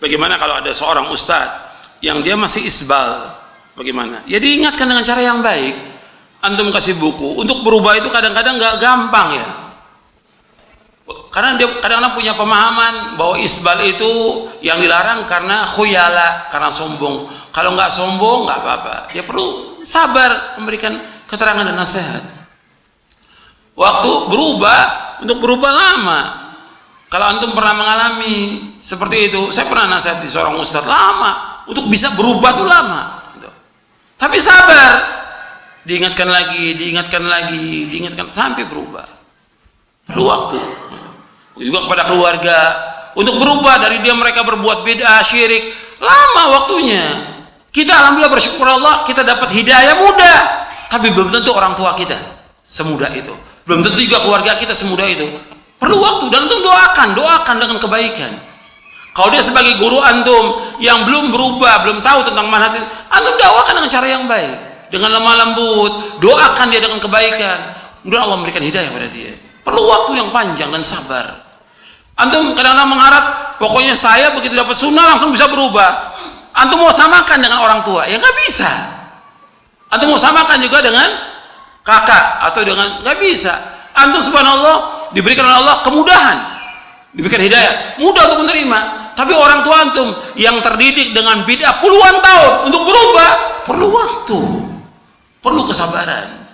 Bagaimana kalau ada seorang ustadz yang dia masih isbal? Bagaimana? Ya diingatkan dengan cara yang baik. Antum kasih buku. Untuk berubah itu kadang-kadang nggak gampang ya. Karena dia kadang-kadang punya pemahaman bahwa isbal itu yang dilarang karena khuyala, karena sombong. Kalau nggak sombong nggak apa-apa. Dia perlu sabar memberikan keterangan dan nasihat. Waktu berubah, untuk berubah lama. Kalau antum pernah mengalami seperti itu, saya pernah nasihat di seorang ustadz lama. Untuk bisa berubah tuh lama. Tapi sabar, diingatkan lagi, diingatkan sampai berubah. Perlu waktu. Juga kepada keluarga untuk berubah dari dia mereka berbuat bid'ah, syirik, lama waktunya. Kita alhamdulillah bersyukur Allah kita dapat hidayah mudah, tapi belum tentu orang tua kita semudah itu. Belum tentu juga keluarga kita semudah itu. Perlu waktu dan antum doakan dengan kebaikan. Kalau dia sebagai guru antum yang belum berubah, belum tahu tentang manhaj, antum dakwakan dengan cara yang baik, dengan lemah lembut, doakan dia dengan kebaikan. Mudah Allah memberikan hidayah pada dia. Perlu waktu yang panjang dan sabar. Antum kadang-kadang mengharap, pokoknya saya begitu dapat sunnah langsung bisa berubah. Antum mau samakan dengan orang tua, ya nggak bisa. Antum mau samakan juga dengan kakak atau dengan, nggak bisa. Antum subhanallah diberikan oleh Allah kemudahan, diberikan hidayah, mudah untuk menerima. Tapi orang tua antum yang terdidik dengan bid'ah puluhan tahun untuk berubah, perlu waktu, perlu kesabaran.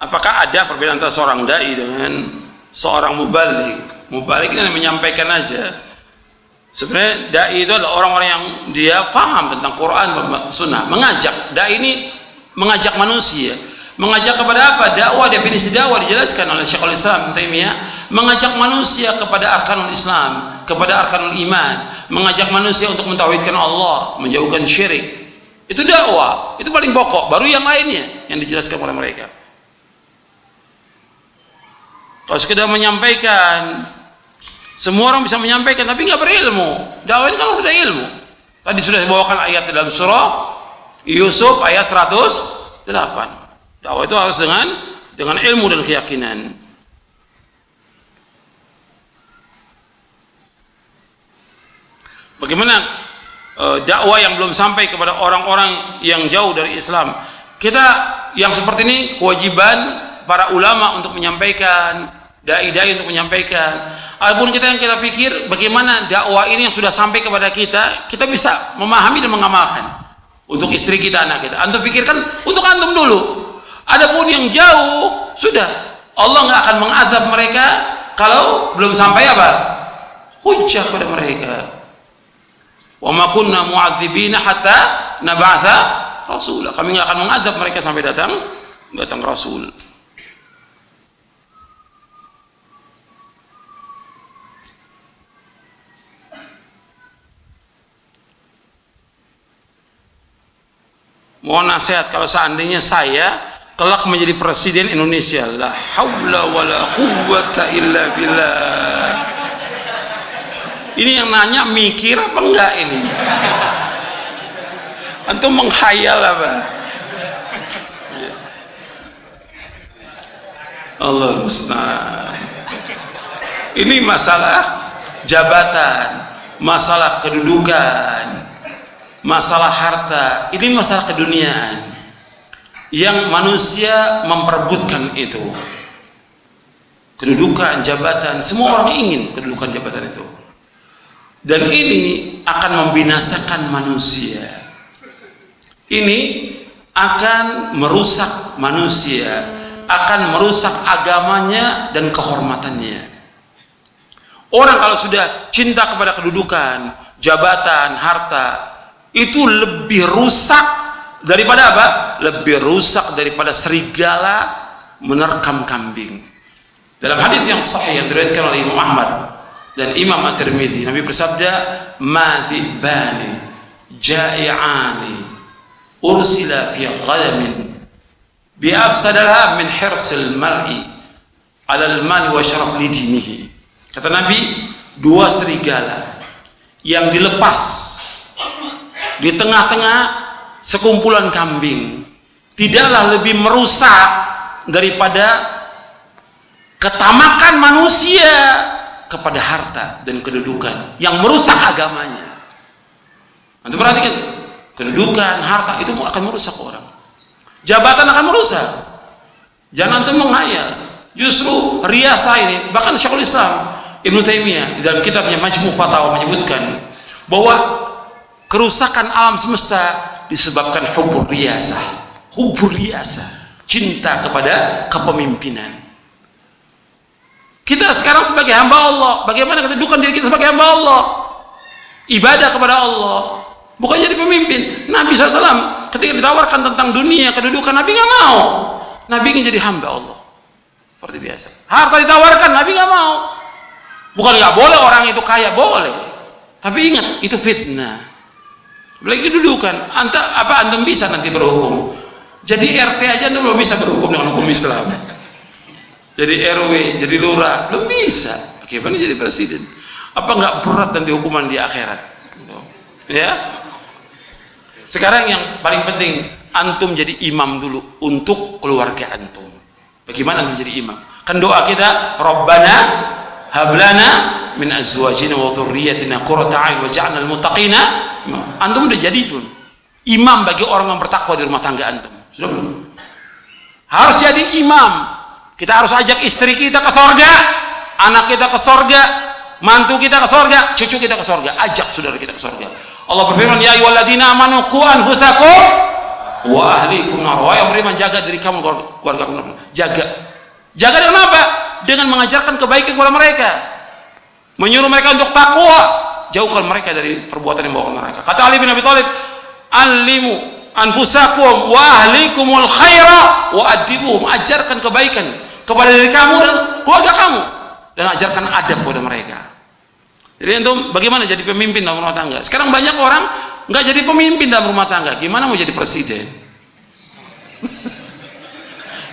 Apakah ada perbedaan antara seorang dai dengan seorang mubalik? Mubalik ini menyampaikan aja. Sebenarnya dai itu adalah orang-orang yang dia paham tentang Quran dan Sunnah. Mengajak, dai ini mengajak manusia. Mengajak kepada apa? Dakwah, definisi dakwah dijelaskan oleh Syekhul Islam Taimiyah. Mengajak manusia kepada arkanul Islam, kepada arkanul iman. Mengajak manusia untuk mentauhidkan Allah, menjauhkan syirik. Itu dakwah, itu paling pokok. Baru yang lainnya yang dijelaskan oleh mereka. Kalau sekedar menyampaikan, semua orang bisa menyampaikan tapi nggak berilmu. Dakwah ini kan sudah ilmu. Tadi sudah dibawakan ayat dalam surah Yusuf ayat 108. Dakwah itu harus dengan ilmu dan keyakinan. Bagaimana dakwah yang belum sampai kepada orang-orang yang jauh dari Islam? Kita yang seperti ini kewajiban para ulama untuk menyampaikan, dai-dai untuk menyampaikan. Adapun kita yang kita pikir bagaimana dakwah ini yang sudah sampai kepada kita, kita bisa memahami dan mengamalkan untuk istri kita, anak kita. Antum pikirkan untuk antum dulu. Adapun yang jauh sudah Allah nggak akan mengadab mereka kalau belum sampai apa? Hujjah pada mereka. Wa ma kunna mu'adzibina hatta nab'atha rasula. Kami nggak akan mengadab mereka sampai datang Rasul. Mohon nasihat kalau seandainya saya kelak menjadi presiden Indonesia. La haula wala quwwata illa billah. Ini yang nanya mikir apa enggak ini? Antum menghayal apa? Allah musta'an. Ini masalah jabatan, masalah kedudukan, masalah harta, ini masalah keduniaan yang manusia memperebutkan itu. Kedudukan, jabatan, semua orang ingin kedudukan, jabatan itu. Dan ini akan membinasakan manusia. Ini akan merusak manusia, akan merusak agamanya dan kehormatannya. Orang kalau sudah cinta kepada kedudukan, jabatan, harta, itu lebih rusak daripada apa? Lebih rusak daripada serigala menerkam kambing. Dalam hadis yang sahih yang diriwayatkan oleh Imam Ahmad dan Imam At-Tirmidzi, Nabi bersabda, "Madibani ja'i'ani ursila fi ghadamin bi'afsadaha min hirsil mar'i alal mali wa syaraf lidinihi. Kata Nabi, dua serigala yang dilepas di tengah-tengah sekumpulan kambing tidaklah lebih merusak daripada ketamakan manusia kepada harta dan kedudukan yang merusak agamanya. Antum perhatikan, kedudukan, harta itu akan merusak orang. Jabatan akan merusak. Jangan antum menghayal. Justru riasa ini, bahkan Syekhul Islam Ibnu Taimiyah di dalam kitabnya Majmu' Fatawa menyebutkan bahwa kerusakan alam semesta disebabkan hubur riasa, cinta kepada kepemimpinan. Kita sekarang sebagai hamba Allah, bagaimana kita dudukan diri kita sebagai hamba Allah, ibadah kepada Allah, bukan jadi pemimpin. Nabi SAW ketika ditawarkan tentang dunia, kedudukan, Nabi nggak mau. Nabi ingin jadi hamba Allah seperti biasa. Harta ditawarkan, Nabi nggak mau. Bukan nggak boleh orang itu kaya, boleh, tapi ingat itu fitnah. Apalagi kedudukan, antum bisa nanti berhukum. Jadi RT aja antum belum bisa berhukum dengan hukum Islam. Jadi RW, jadi lurah belum bisa. Bagaimana jadi presiden? Apa nggak berat nanti hukuman di akhirat? Ya. Sekarang yang paling penting, antum jadi imam dulu untuk keluarga antum. Bagaimana antum jadi imam? Kan doa kita, Rabbana hablana min azwajina wa dhurriyyatina qurrata a'yun waj'alna lil muttaqina. Antum udah jadi pun imam bagi orang yang bertakwa di rumah tangga antum. Sudah belum? Harus jadi imam. Kita harus ajak istri kita ke sorga, anak kita ke sorga, mantu kita ke sorga, cucu kita ke sorga. Ajak saudara kita ke sorga. Allah berfirman, ya ayyuhalladzina amanu qu anfusakum wa ahlikum nar. Wahai yang beriman, jaga diri kamu, keluarga kamu. Jaga dengan apa? Dengan mengajarkan kebaikan kepada mereka, menyuruh mereka untuk takwa, jauhkan mereka dari perbuatan yang membawa neraka. Kata Ali bin Abi Thalib, alimu anfusakum wa ahlikumul khaira wa adibuhum. Ajarkan kebaikan kepada diri kamu dan keluarga kamu, dan ajarkan adab kepada mereka. Jadi antum bagaimana jadi pemimpin dalam rumah tangga? Sekarang banyak orang nggak jadi pemimpin dalam rumah tangga, gimana mau jadi presiden?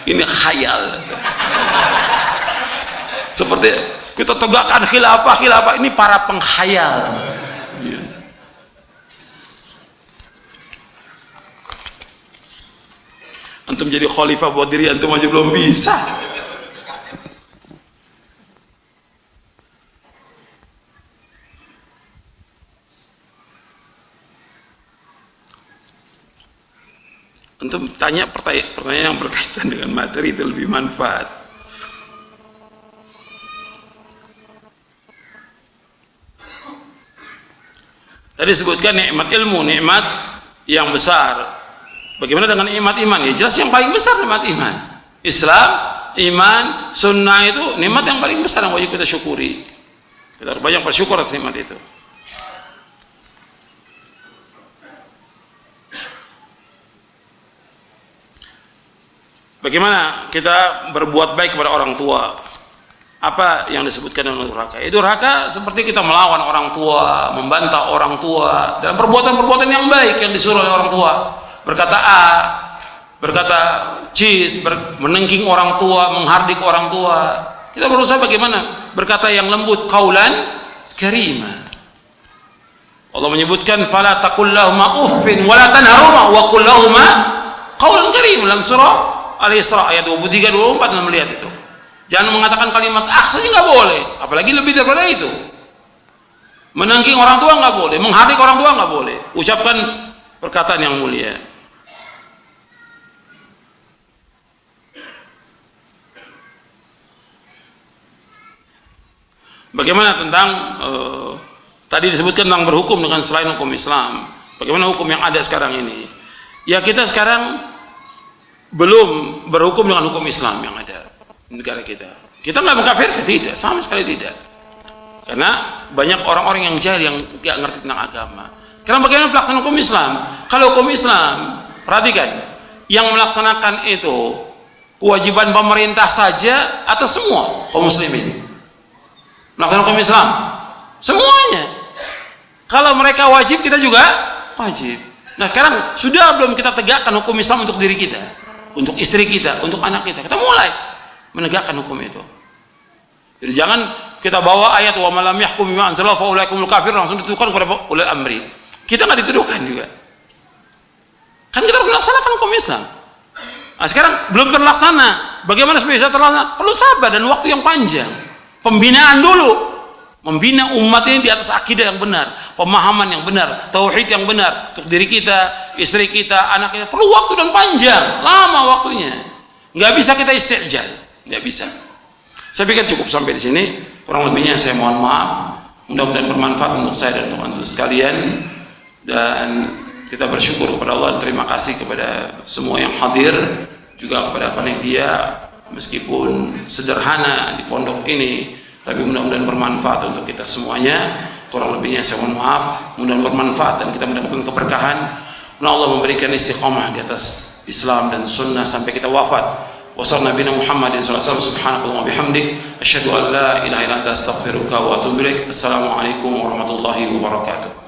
Ini khayal. Seperti kita tegakkan khilafah, ini para penghayal. Antum jadi khalifah buat diri antum aja belum bisa. Antum tanya pertanyaan yang berkaitan dengan materi itu lebih manfaat. Tadi disebutkan nikmat ilmu, nikmat yang besar. Bagaimana dengan nikmat iman? Ya jelas yang paling besar nikmat iman. Islam, iman, sunnah itu nikmat yang paling besar yang wajib kita syukuri. Kita harus banyak bersyukur atas nikmat itu. Bagaimana kita berbuat baik kepada orang tua? Apa yang disebutkan dengan durhaka? Durhaka seperti kita melawan orang tua, membantah orang tua dalam perbuatan-perbuatan yang baik yang disuruh oleh orang tua. Berkata A, berkata cis, menengking orang tua, menghardik orang tua. Kita berusaha bagaimana? Berkata yang lembut, qaulan karima. Allah menyebutkan fala taqul lahuma uffin wala tanharuma wa qul lahuma qaulan karim dalam surah Al-Isra ayat 23 24 Anda melihat itu. Jangan mengatakan kalimat saja nggak boleh, apalagi lebih daripada itu. Menengking orang tua nggak boleh, menghardik orang tua nggak boleh. Ucapkan perkataan yang mulia. Bagaimana tentang tadi disebutkan tentang berhukum dengan selain hukum Islam? Bagaimana hukum yang ada sekarang ini? Ya kita sekarang belum berhukum dengan hukum Islam yang ada di negara kita. Kita nggak mengkafirkan, tidak, sama sekali tidak. Karena banyak orang-orang yang jahil yang nggak ngerti tentang agama. Karena bagaimana pelaksanaan hukum Islam? Kalau hukum Islam, perhatikan, yang melaksanakan itu kewajiban pemerintah saja atau semua kaum muslimin? Melaksanakan hukum Islam, semuanya. Kalau mereka wajib, kita juga wajib. Nah sekarang sudah belum kita tegakkan hukum Islam untuk diri kita? untuk istri kita, untuk anak kita. Kita mulai menegakkan hukum itu. Jadi jangan kita bawa ayat wa malam yahkum bima anzalallahu fa ulaikumul kafirun langsung dituduhkan kepada ulil amri. Kita nggak dituduhkan juga. Kan kita harus melaksanakan hukum Islam. Nah, sekarang belum terlaksana. Bagaimana supaya bisa terlaksana? Perlu sabar dan waktu yang panjang. Pembinaan dulu. Membina umat ini di atas akidah yang benar, pemahaman yang benar, tauhid yang benar untuk diri kita, istri kita, anak kita. Perlu waktu dan panjang, lama waktunya. Nggak bisa kita istijal, nggak bisa. Saya pikir cukup sampai di sini. Kurang lebihnya saya mohon maaf. Mudah-mudahan bermanfaat untuk saya dan untuk antum sekalian. Dan kita bersyukur kepada Allah dan terima kasih kepada semua yang hadir, juga kepada panitia, meskipun sederhana di pondok ini, tapi mudah-mudahan bermanfaat untuk kita semuanya. Kurang lebihnya saya mohon maaf. Mudah-mudahan bermanfaat dan kita mendapatkan keberkahan. Allah memberikan istiqamah di atas Islam dan sunnah sampai kita wafat. Wassallallahu Nabi Muhammadin sallallahu alaihi wasallam. Subhanallahi wa bihamdik, asyhadu an la ilaha illa anta astaghfiruka wa atubu ilaik. Assalamualaikum warahmatullahi wabarakatuh.